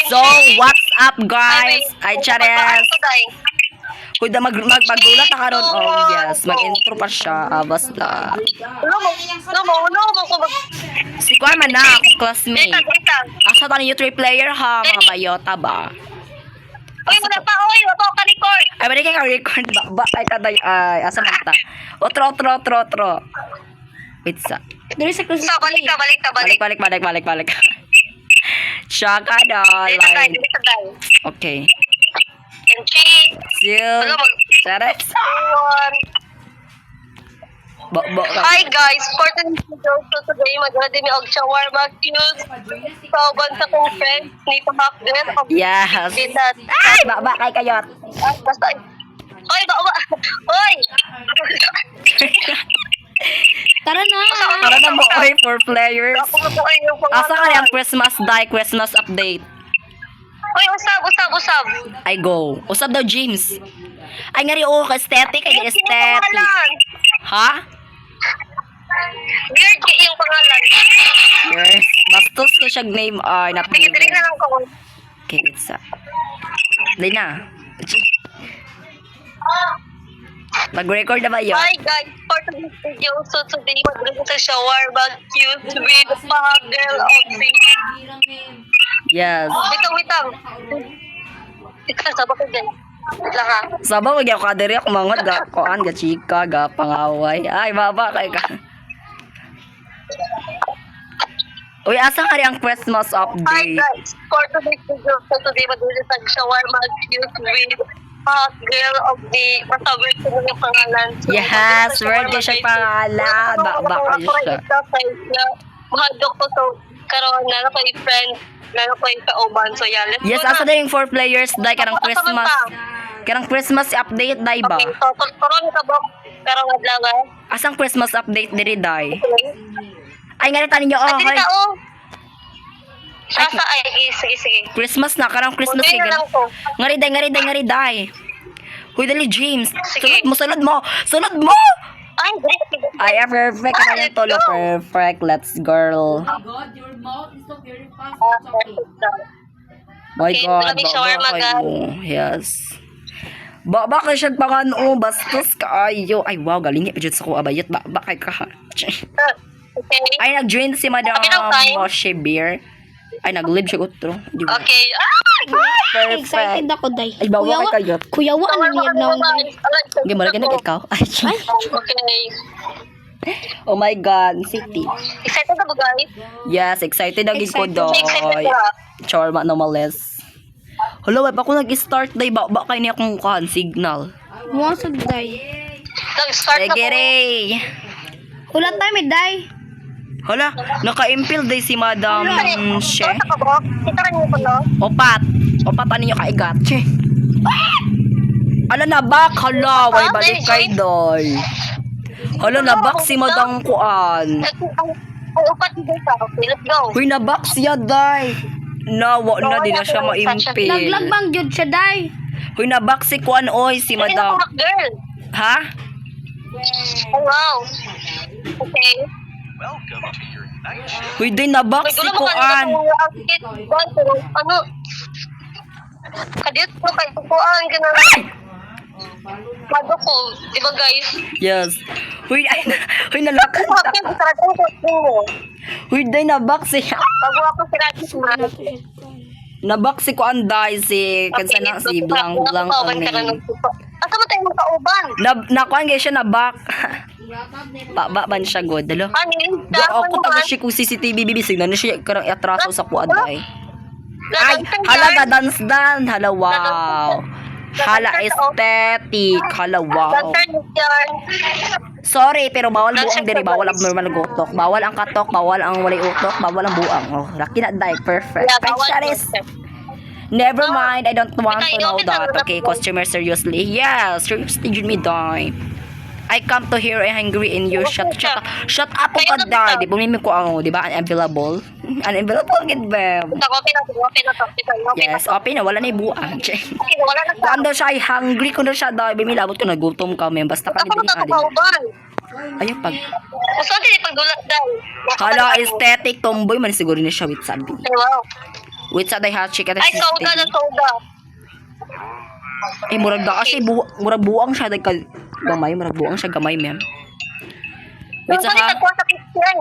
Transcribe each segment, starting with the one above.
So, what's up guys? Ay, chares. Kung da magulat na karon, oh yes, mag-intro pa siya, basta. Si Kuan man na, akong classmate. Asa ta ninyo 3 player ha, mga bayota ba? Uy, wala pa, uy, wala pa ako ka-record. Ay, balik ka record ba? Ay, kaday, ay, asa man ta? Otro. Wait sa. Dari sa close. Balik ka. Balik. Tsaka da, like. Okay. And three, Still. Chares. Hi guys, for today's video, so today magdala mi og shawarma cute. Kauban sa kong friend, ni Pamakden. Yes. Ay, baba kay kayot. Basta, oy, ba. Oy! Tara na. Para na mo oy for players. Asa ka yung Christmas update? Oy, usab. I go. Usab daw James. Ay nga rin aesthetic, ay aesthetic. Ha? Weird kay yung pangalan. Yes. Bastos ko siya name ay not Sige, dili na lang ko. Okay, it's Dali na. Mag-record na ba yun? Hi guys, for today's video, so today magdala sa shawarma cute with Pamakden of Yes. Wait lang. Ikaw, sabak ko dyan. Wait lang ha. Sabaw wag ako kadiri ako mangod ga koan ga chika ga pangaway. Ay baba kay ka. Uy, asa ka rin ang Christmas Hi update? guys, for today's video, so today magdala sa shawarma cute with girl of the masabit ko yung pangalan. So, Yes, word din siya pangalan. Baka siya. Mahadok ko so karon na ko yung friend, na ko yung kauban. So yeah, let's Yes, go asa na. din yung 4 players dai karang Christmas. Karang Christmas update dai ba? Okay, so karon ka ba karong adlaw? Asang Christmas update diri dai? Ay nga tanin niyo oh. Adin Hoy. ka oh. Asa ay sige. Christmas na karang Christmas Utoy na kay lang ko. ngari dai. Huy dali James. Sige. Sunod mo. Ay, great. Ay, perfect ka na tolo. Perfect. Let's girl. God, your mouth is so very fast talking. My Okay, God. maraming shawarma, kayo. guys. Yes. Baba kay siya pangano. Bastos kaayo. Ay, wow. Galing niya. Sa ko abayot. Baba kay ka. Okay. Ay, nag-join si Madam Okay lang, time. Moshe Beer. Ay, nag-live siya utro. Di ba? Okay. Perfect. Excited ako, day. Ay, bawa kay kayo. Kuyawa, ano niyag na akong day. Hindi mo na ikaw. Ay, Okay. oh my God. City. Excited ka ba, guys? Yes, excited ang ko daw. Excited ka? Shawarma no males. Hello, wait pa ako nag-start day ba kay niya akong signal. Muwasag, day. Nag-start na Sige, po. Ray. Ulat tayo, day. Hala, naka-impel day si Madam She. Kita ka ba? Kita ka niyo po, no? Opat ano niyo kaigat. Che. Ala na bak, hala, way balik kay doy. Hala na bak si Madam Kuan. Ang upat dito ka. Okay, let's go. Huy na bak siya day. Nawa na di na siya ma-impel. Naglagbang jud siya, day. Huy na bak si Kuan oy si Hindi Madam. na ako girl. Ha? Oh, wow. Okay. Huy din na bak si Kuan. Ano? Kadit ko kay Kuan. Ganun. Bago ko. Diba, guys? Yes. Huy nalakas. Bakit talagang ko mo? Huy din na bak si Bago ako sila Nabak si Kuan day si kansa na si Blang ang name. Asa mo tayo magkauban? Nakuan gay siya nabak. Ban siya god dalo. Ano? Do ako tago siya kung CCTV bibisig na siya karang atraso sa kuan day. Ay, hala dance. Hala wow. Hala aesthetic. Hala wow. Sorry, pero bawal buang diri, bawal abnormal gutok. Bawal ang katok, bawal ang walay utok, bawal ang buang. Oh, laki na day, perfect. Ay, Charis. Never mind, I don't want to know that. Okay, customer seriously. Yes, seriously, you me die. I come to here hungry in your shut up ka die. Di bumimi ko ang, di ba, unavailable. Unavailable gid ba? Okay na to. Yes, open na, wala na ibuang. Wala na Kung daw siya ay hungry, kung daw siya daw, bimilabot ko, nagutom kami. Basta kami Ako din adin. magkakauban. Ayun, pag Gusto din pagdulat daw. hala aesthetic tomboy man siguro ni siya with sabi. Wow. Wait sa day hot chick at Ay, soda na soda. Eh, murag da kasi murag buang siya day gamay, murag buang siya gamay, ma'am. Wait sa Sa ka, kuha sa kitchen.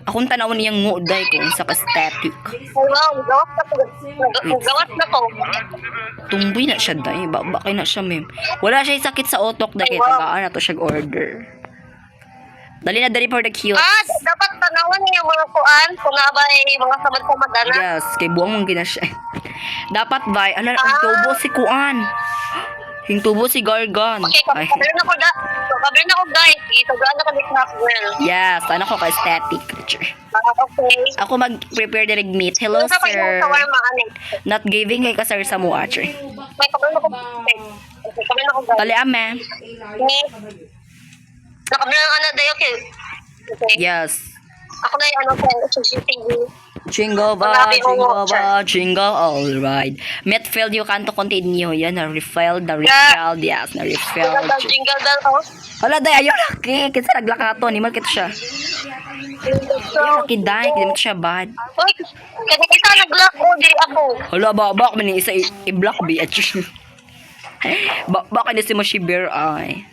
akong tanawon niyang nguday ko sa aesthetic. Wow, gawas na to. Gawas na to. Tumboy na siya day, bakay na siya, ma'am. Wala siya sakit sa utok day, kaya tagaan na to siya order. Dali na dali for the cute. Dapat tanawan niya mga kuan. Kung nga ba mga samad-samad na. Yes, kay buang mong gina siya. Dapat bay, ala, ang tubo si Kuan. Yung tubo si Gargan. Okay, Ay, kabir na ko guys. Ito, gaan na kami snack well. yes, ano ko ka aesthetic. Okay. Ako mag-prepare direct meat. Hello, Sa pag sir. sa warma ani. Not giving kay kasar sa mo, actually. May kabir na ko. Okay, kabir na ko guys. Tali, ame. Ni. Nakabir na ano day okay. Okay. Yes. Ako na yung ano ko, CCTV. Jingle bell, Marami kong jingle watcher. bell, jingle all right. Metfield, you can't continue. Yan, na-refilled, na-refilled. Yes, na-refilled. Jingle bell oh. Hala, day, ayun, laki. Kinsa naglakato, ni Malkit siya. So, Ayun, laki, day. Kinimit siya bad. Uy, kasi isa nag-lock ko, di ako. Hala, bak man isa i-block bi at baka ni si Moshibir ay.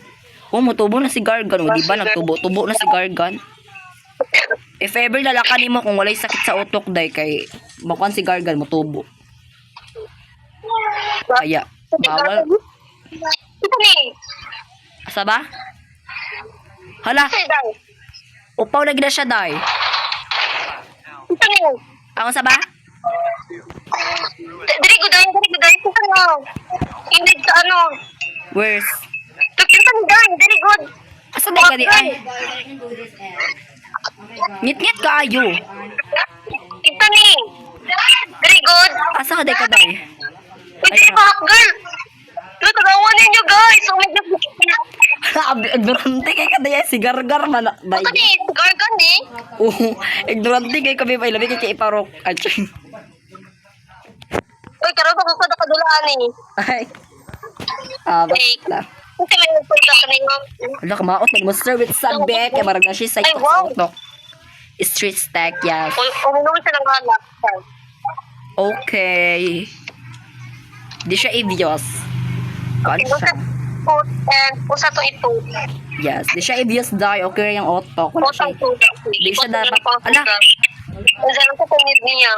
Oh, mutubo na si Gargan, o di ba nagtubo-tubo na si Gargan. If ever lalakan nimo kung walay sakit sa utok day kay bakuan si Gargan mutubo. Kaya bawal Ito ni. asa ba? Hala, Ito ni. upaw lagi na siya day. Ito ni. Ang sa ba? Diri ko dahil. Ito ni. Hindi sa ano. Where's? Ito ni dahil. Very good. Asa day ka di ay? Ngit-ngit kaayo. Ito ni. Very good. Asa ka day ka day? Ito ni back girl. Ito, tagawan ninyo guys. Oh my God. Ignorante kay ka day si Gargar man day. Ito ni. Gargan ni. Ignorante kay kami pa ilabi kay iparok. Uy, karoon pa sa kadulaan ni. Ay. Basta. Kasi may nagpunta ka ninyo. Wala ka maot mo sir with sabek kay marag na siya sa Ay, wow. utok. Street stack, yes. Uminom siya ng anak. Okay. Di siya ibios. Ano siya? Usa to ito. Yes, di siya ibios dahil okay yung utok. Wala siya. Usang tuda. Di siya dapat. Ala, Diyan ko kumid niya.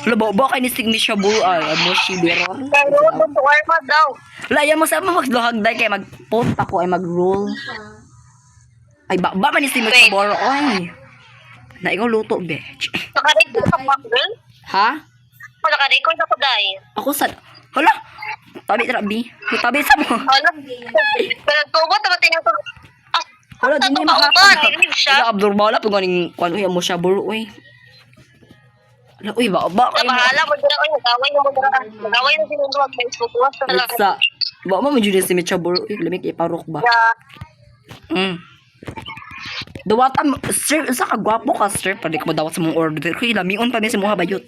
wala ba kay ni Sigmi siya buay. Ano si Beron? Pero ito arma daw. Wala, yan mo sa magluhag dahil kay mag-post ako ay mag-roll. Ay, ba man ni Sigmi siya boro? Ay. Na ikaw luto, bitch. Nakarecord ka pa, girl? Ha? O nakarecord ako dahil. Ako sa... Hala! Tabi, tabi. Tabi sa mo. Ano? Nagtubo, tabatin yung tubo. Wala, di Ano niya ba, makakita. narinig siya? Wala, abnormal na. Pag ganing, kung ano mo siya, buro, uy. Wala, uy, ba kayo mo. Nabahala mo dira, nagaway na mo dira. Nagaway na sinundo ang Facebook. Iwas na lang. Sa, ba mo medyo si Mitcha, buro, uy, lamig iparok ba? Dawata, sir, sa kagwapo ka, sir. Pwede ko dawat sa mong order. Uy, lamion pa niya sa mga bayot.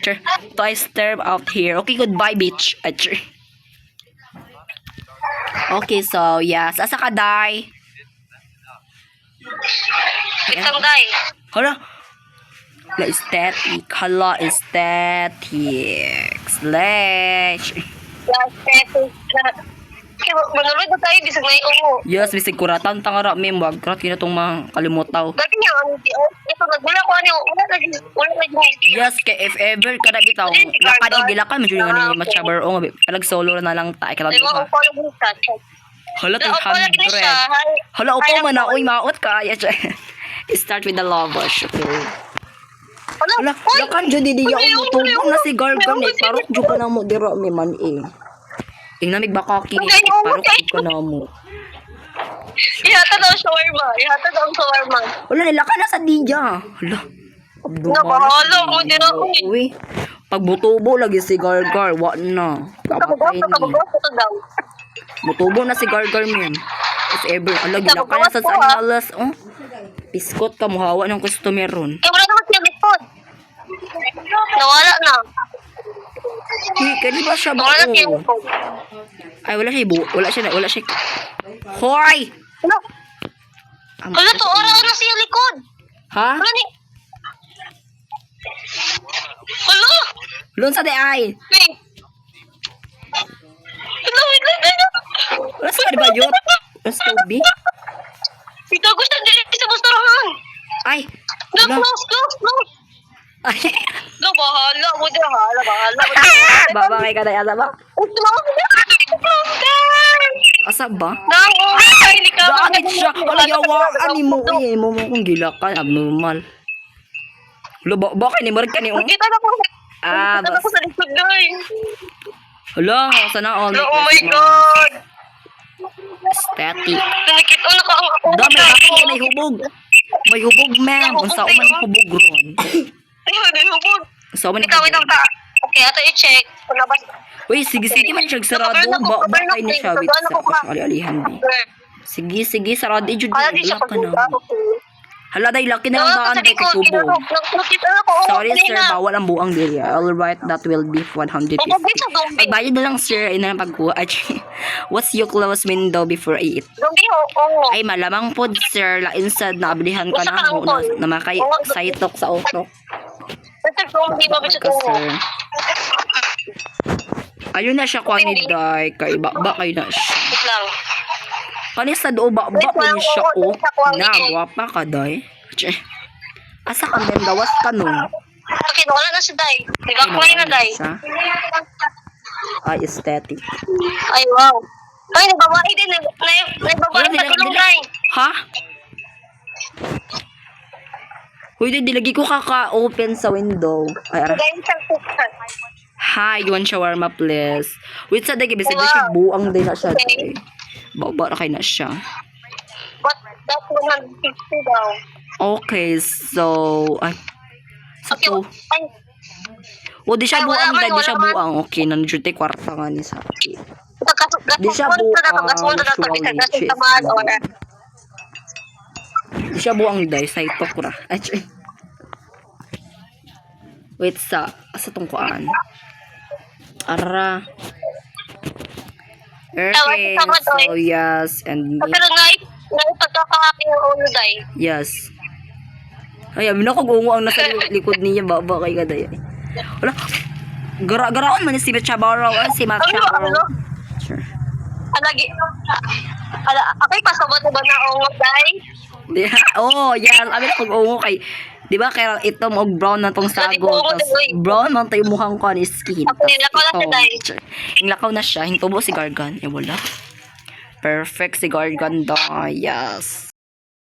Sir, to I stare out here. Okay, goodbye, bitch. Sir. Okay, so, yes. Asa ka, day? Itang dahil. Hala. La aesthetic. Hala, aesthetic. Slash. Last setting. Manulod na tayo, bisag may ungo. Yes, bisig kuratan tangara mem wag krat kina tong mga kalimutaw. Dati niya, ito, nagmula ko ano, wala lagi. Yes, kay if ever kada bitaw lakad idilakan medyo nga ni matchaber o nga alag solo na lang ta ikala Ay, ha. ko lang sa chat. Hala Opo lagi na 300. siya. Hala upo man na oy maot ka. Yes. Start with the lavash. Okay. Hala, lakan jud di ya umutubong na si Gargan eh. Parok jud ka na mo dira mi man eh. Namig baka kini parok jud ka na mo. Ihata daw shawarma. Ihata daw shawarma. Wala nila ka na sa diya. Hala. Nabahala mo din ako. Uy. Pagbutubo lagi si Gargar, wa na. Kabugos Kapatay na kabugos ito daw. Butubo na si Gargar men. If ever, alagi na ka na sa sanalas. Oh. Piskot ka, muhawa ng customer ron. Eh, wala naman siya likod. Nawala na. Kani ba siya ba? Nawala na siya likod. Ay, wala siya wala siya. Hoy! Ano? Wala to, oras na siya likod. Ha? Wala ni. Lun sa day ay. Wait. Ano, wait lang. Wala sa ba yun? Wala sa tubi? Ikaw gusto dili sa basturahan. Ay. No, Wala. close. Ay. No, bahala mo dyan, bahala. Baba kay ka day. Asa ba? Close down. Asa ba? Nako, hindi ka. Bakit siya? Wala yawaan ni mo. Uy, mo kung gila ka. Abnormal. Wala ba kay ni Mark ka ni oh? Kita na ko. Ah, Kita na ko sa likod, guy. Hala, sana all No, oh my God. Static. Nakikita na ka ang ako. Dami laki may hubog. May hubog, ma'am. Unsa ko man hubog ron. Ayun, hubog. Unsa man Ikaw, wait hubog. lang ta. Okay, ato i-check. Kung nabas. Uy, sige man siya sarado. Ba kay ni siya wait sa kasalialihan di. Sige, sarado jud. Kaya di siya Wala ka na. pag-uga. Hala day laki na lang daan kay hubog. Nakita na ko. Sorry sir, bawal ang buang diri. All right, that will be 150. Pagbayad na lang sir, ina na pagkuha. What's your close window before I eat? Zombie, oo. Ay malamang po sir, lain sa nabilihan ka na ho na makay saitok sa utok. Basta zombie, Baka mabit sa ka tungo. sir. Ayun na siya kwa ni Day, kay ba kayo na siya. Wait lang. Kanis sa do ba ni siya o na gwapa ka Day. Che. Asa ka men gawas ka nun? Okay, wala na si Day. Di ba kumain na, Day? Siya. Ay, aesthetic. Ay, wow. Ay, nagbabae din. Nagbabae sa tulong, Day. Ha? Uy, di lagi ko kaka-open sa window. Ay, ara. Guys, sa cooker. Hi, you want shawarma, please? Wait, sa dagi, bisig Wow. siya buang din na siya. Okay. Baba na kayo na siya. What? That's 150 daw. Okay, so... Ay. Okay, So, ay, o, di siya Ay, wala buang, man, di siya wala man. buang. Okay, nandiyo tayo kwarta nga ni sa Di siya Gasunod na to, buang, bisa surely, gasun tamad, or Di siya buang ni Day, sa itok ra. Ay, chay. Wait, sa tong kuan. Ara. Okay, so yes, and pero naipagkakahaking ang ulo, Day. yes. Ay, amin ako gungo ang nasa likod niya, baba kay kaday. Wala. Garaon man si Machabaro, si Machabaro. Ano? Sure. Alagi, okay, pasabot mo ba na ungod, Day? Oh, yes, amin ako gungo kay. Di ba kaya ito mo brown na tong sago, tapos brown man tayo mukhang ko ni skin. Okay, lakaw na siya, Day. Yung lakaw na siya, hintubo si Gargan. Eh, wala. Perfect si Gargan daw. Yes.